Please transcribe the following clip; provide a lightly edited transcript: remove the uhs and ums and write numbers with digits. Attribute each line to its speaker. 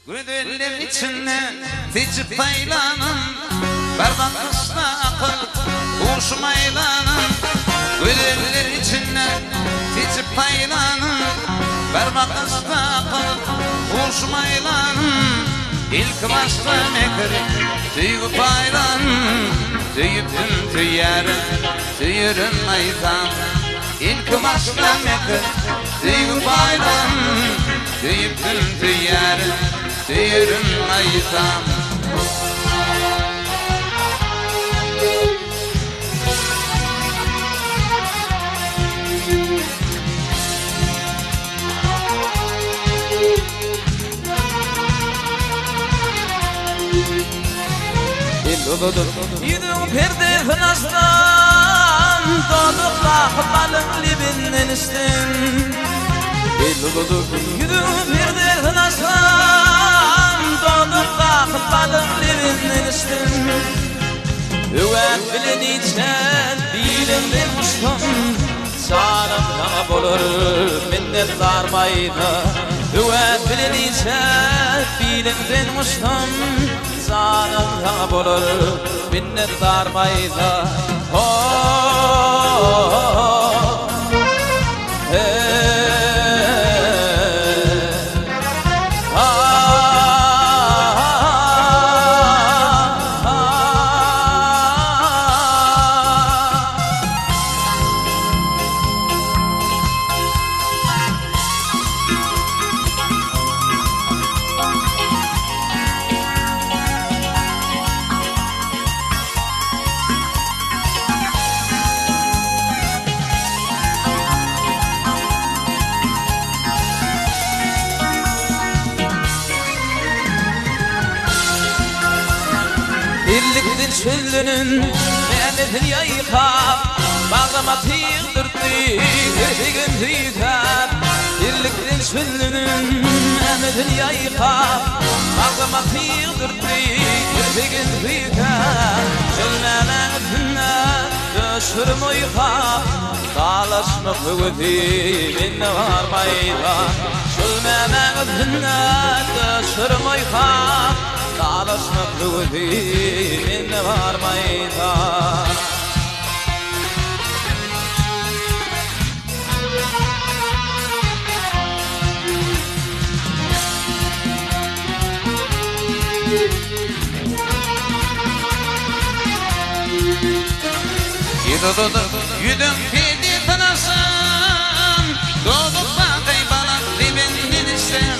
Speaker 1: Güdüller içinde ticip paylanın, berbat kışla akıl uğuşum aylanın. Güdüller içinde ticip paylanın, berbat kışla akıl uğuşum aylanın. İlk başta mekir tüyüp aylanın, tüyüptüm tüyerim, tüyürüm aydan. İlk başta mekir tüyüp aylanın, tüyüptüm tüyerim, tüyürüm aydan.
Speaker 2: Yüdüm perde hınastan Dodukla balım libinden istim Yüdüm perde hınastan Dodukla balım libinden istim Üvet bilin içen dilimden uçtum Sanım tanıp olur minnetlar bayda Üvet bilin içen dilimden uçtum Zanım tanıp olur minnettar bayda Birliktir çöllünün Mehmet'in yayıkap Bağlama tığdırdı Kırpıgın tüytar Birliktir çöllünün Mehmet'in yayıkap Bağlama tığdırdı Kırpıgın tüytar Çölmemen üstüne Döşürüm uyka Dağlaşma kuvveti Minne var mayda Çölmemen üstüne Döşürüm uyka Dağlaşmak kuvveti minne var mayda
Speaker 1: Yüdüm pedi tanasın, doğdukla kaybalan libinden istem.